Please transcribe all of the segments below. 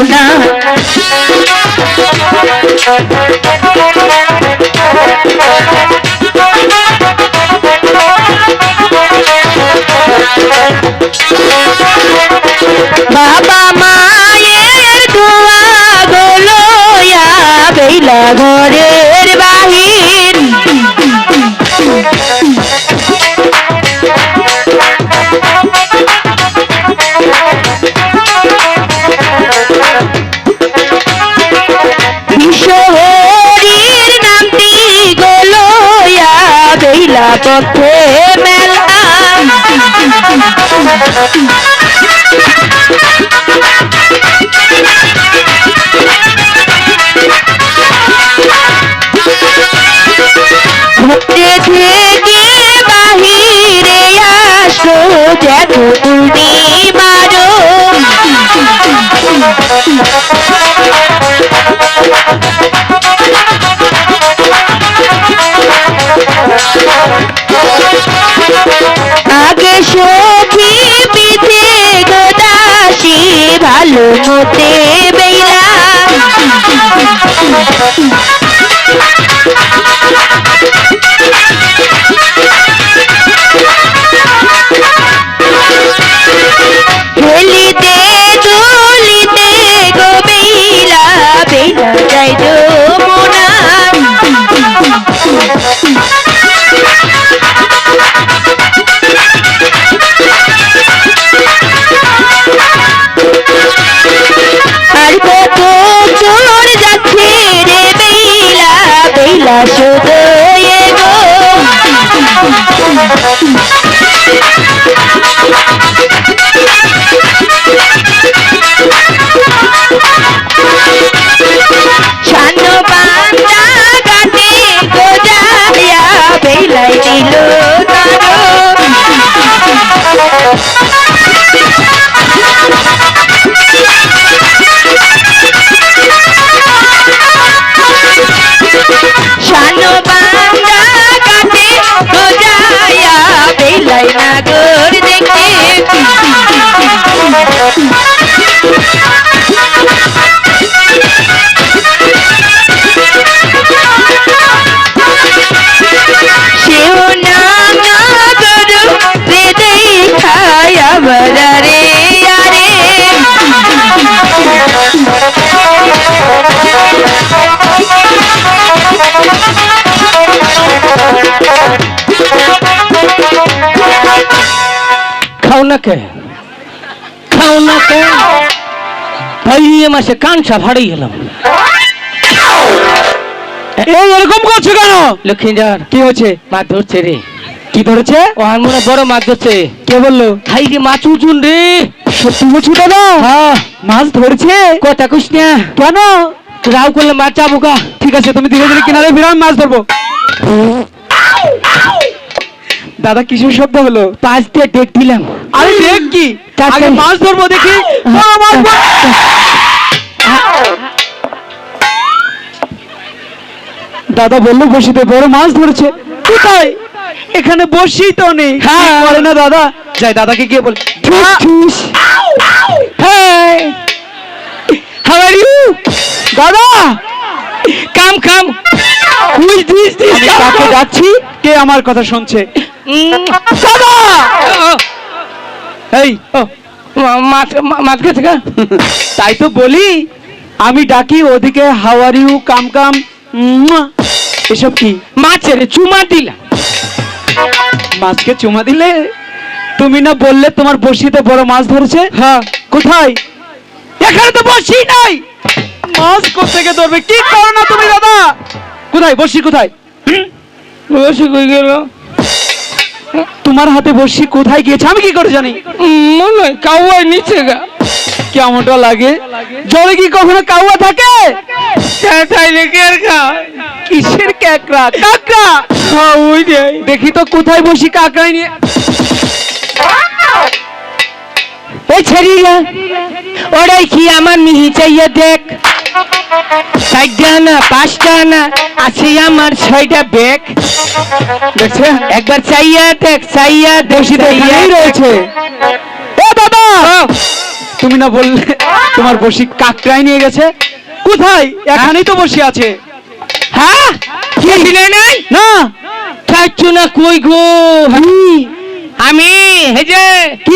না বাবা মায়ের দোয়া গলো বেলা ঘরের বাহির বিশ্বহরির নামটি গলো বেলা পথে মেলা ঘরে থেকে বাহিরে আসো দেখো তুমি মারো আগে সখী পিঠে গোদাসী ভালো মতে বেলা হেলিতে দুলিতে গো বেলা বেলা যাই যমুনা আর কত চোর যাচ্ছে রে বেলা বেলা শুধু গো ছানো বান্দা গাতে গোজায়া বেলাই দিল ছানো বান্দা গাতে গোজায়া বেলাই নাগর দেখে সেও নাগর রে দেখায় আবারে আরে খাও না কে ভাই মাসে কান সাপ হারিয়ে গেলাম এই এরকম করছো কেন? লক্ষ্মীদার কি হয়েছে? মাছ ধরছে রে। কি ধরেছে? ও আর মনে বড় মাছ ধরছে। কে বললো? হাই রে মাছ উঠুন রে। সত্যি বলছো দাদা? হ্যাঁ মাছ ধরেছে? কথা কইস না কেন? রাও করলে মাছ যাবো গা। ঠিক আছে তুমি ধীরে ধীরে কিনারে ফিরে, আমি মাছ ধরবো। দাদা কিসের শব্দ হলো? পাঁচ দিয়ে ডেক দিলাম। আরে দেখ কি, আগে মাছ ধরবো দেখি। দাদা বললো বসিতে বড় মাছ ধরেছে। কোথায়? এখানে বসি তো নেই। হ্যাঁ বলে না দাদা, যাই দাদাকে গিয়ে বল। How are you? দাদা Come. Who is this? আমি কাকে যাচ্ছি, কে আমার কথা শুনছে? দাদা এই মাছ গেছে গা। তাই তো বলি, আমি ডাকি ওদিকে হাউ আর ইউ, কাম এসব কি? মাছের চুমা দিলাম। মাছকে চুমা দিলে? তুমি না বললে তোমার বড়শিতে বড় মাছ ধরেছে? হ্যাঁ কোথায়? এখানে তো বড়শি নাই। মাছ কোত্থেকে ধরবে? কি করো না তুমি দাদা? কোথায় বড়শি, কোথায়? বসে কই গেল? তোমার হাতে বড়শি কোথায় গিয়েছে আমি কি করে জানি? মনে হয় কাউয়ার নিচে গা। কেমনটা লাগে? জলে কি কখনো কাউয়া থাকে? কিসের ক্যাকড়া? কাকড়া। দেখি তো কোথায় বসি কাকড়াই নিয়ে। ওই ছেড়িয়া ওরাই কি আমার মিহি চাইয়া দেখ। 4টা আনা 5টা আনা আছে আমার 6টা ব্যাগ। দেখছে একবার চাইয়া দেখ, চাইয়া বসি তো এখানেই রয়েছে। এ দাদা, তুমি না বললে তোমার বসি কাকড়াই নিয়ে গেছে। কোথায়? এখানেই তো বসে আছে। হ্যাঁ কি দিলে নাই না চাইছো না কই গো আমি এই যে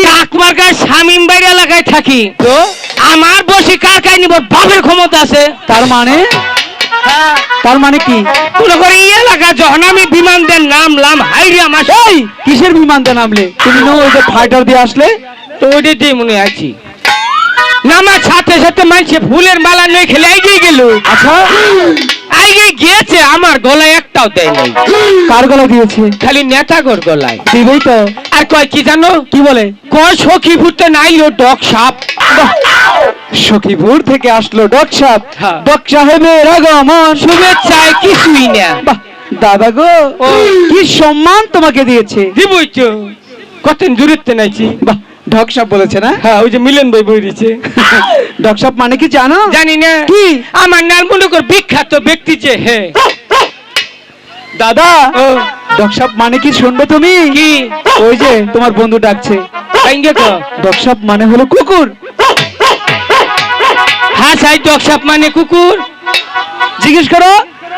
কাকমার্কার শামিম বাড়ি এলাকায় থাকি তো আমার বসে কার কাই নিব বাপের ক্ষমতা আছে। তার মানে? তার মানে কি? মনে করি এই এলাকা যখন আমি বিমান দেন নামলাম হাইরে আমার এই কিসের বিমান দিয়ে নামলে? তুমি না ওই যে ফাইটার দিয়ে আসলে? তো ওইটা দিয়ে মনে আছি নামার সাথে সাথে মানুষে ফুলের মালা নই খেলে আইগিয়ে গেল। আচ্ছা আইগিয়ে গিয়েছে আমার গলায় একটাও দেয় নাই। কার গলা দিয়েছে? খালি নেতাগর গলায় দিবেই তো। আর কয় কি জানো কি বলে? কয় সখী ফুটতে নাইলো ডক সাপ। সখীপুর থেকে আসলো ডক সাপ। হ্যাঁ। ডক সাহেবের আগমন। শুভেচ্ছায় কিছুই না। বাহ দাদা গো, ও। কি সম্মান তোমাকে দিয়েছে। দিবই তো কতদিন দূরত্বে নাইছি। বাহ ডক সাপ বলেছে না? হ্যাঁ ওই যে মিলন ভাই বই দিয়েছে। ডক সাপ মানে কি জানো? জানি না কি? আমার নালমুন্ডকর বিখ্যাত ব্যক্তি যে হে দাদা ও ডক সাপ মানে কি শুনবে তুমি? কি ওই যে তোমার বন্ধু ডাকছে। কাইঙ্গে কো ডক সাপ মানে হলো কুকুর। হ্যাঁ সাই ডক সাপ মানে কুকুর। জিজ্ঞেস করো।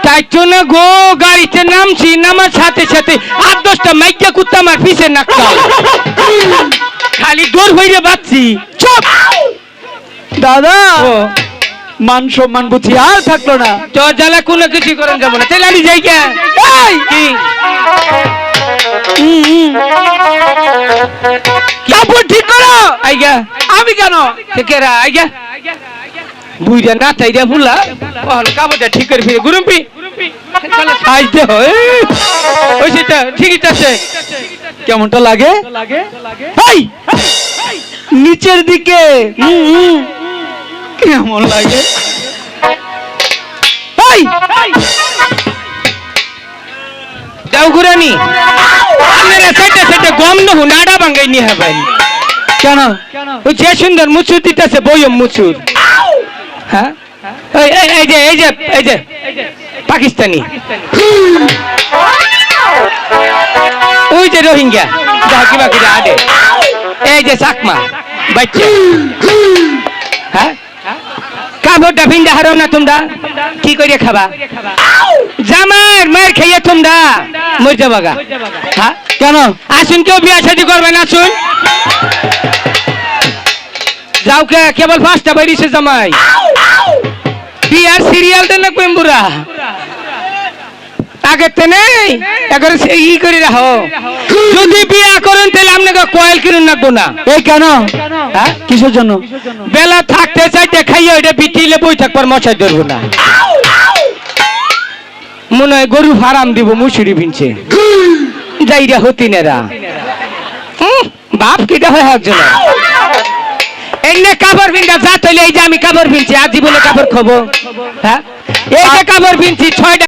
তাই তো না গো গাড়িতে নামছি নামার সাথে সাথে 8-10টা মাইকা কুত্তা আমার পিছে নাকতাল খালি দৌড় হইরে বাচ্ছি। চুপ দাদা, ও মান সম্মান বুঝি আর থাকলো না। তো জ্বালা কোনো কিছু করেন যাবো না তাহলে আমি যাই কে এই! কি কাপড় ঠিক করো। আইগা আমি কেন? কেরা আইগা বুইরা না তাইরা ফুলা ওহন কাপড়টা ঠিক করে ফিরে গুরুম্পি চলো সাইতে হয় ওই সেটা ঠিকই আছে। কেমনটা লাগে? এই! নিচের দিকে কেমন লাগে? এই! দাও ঘুরানি আপনারা সেটা সেটা গম নহু নাড়া ভাঙ্গাই নিয়ে হবেন কেন? ওই যে সুন্দর মুচুর দিতেছে বইম মুচুর। হ্যাঁ এই এই এই যে এই যে এই যে পাকিস্তানি ওই যে রোহিঙ্গা যা কিবা কিবা আদে এই যে চাকমা বাচ্চা হ্যাঁ কাপড়টা ভিন্দা হারো না তোমরা কি করে খাবা জামার মার খাইয়ে তোমরা মর যাবাগা। হ্যাঁ কেন? আসুন কেউ বিয়া শাদি করবেন আসুন যাও কে কেবল 5টা বেরিয়েছে জামাই বিয়ার সিরিয়াল দেন না পেম্বুরা আগে তো নেই এখন ই করে রাখো যদি বিয়া করেন তাহলে আপনাকে কয়েল কিনুন রাখবো না। এই কেন? হ্যাঁ কিসের জন্য? বেলা থাকতে চাইতে খাইয়ে ওইটা বিটিলে বই থাকবার মশাই ধরবো না। মনে হয় গরু ফার্ম দিব মুসুরি ভিনছে যাইরা হতিনেরা বাপ কিটা হয় একজন এনে কাপড় ভিনটা যা তৈলে এই যে আমি কাপড় ভিনছি আর জীবনে কাপড় খাবো। হ্যাঁ এই যে কাপড় ভিনছি 6টা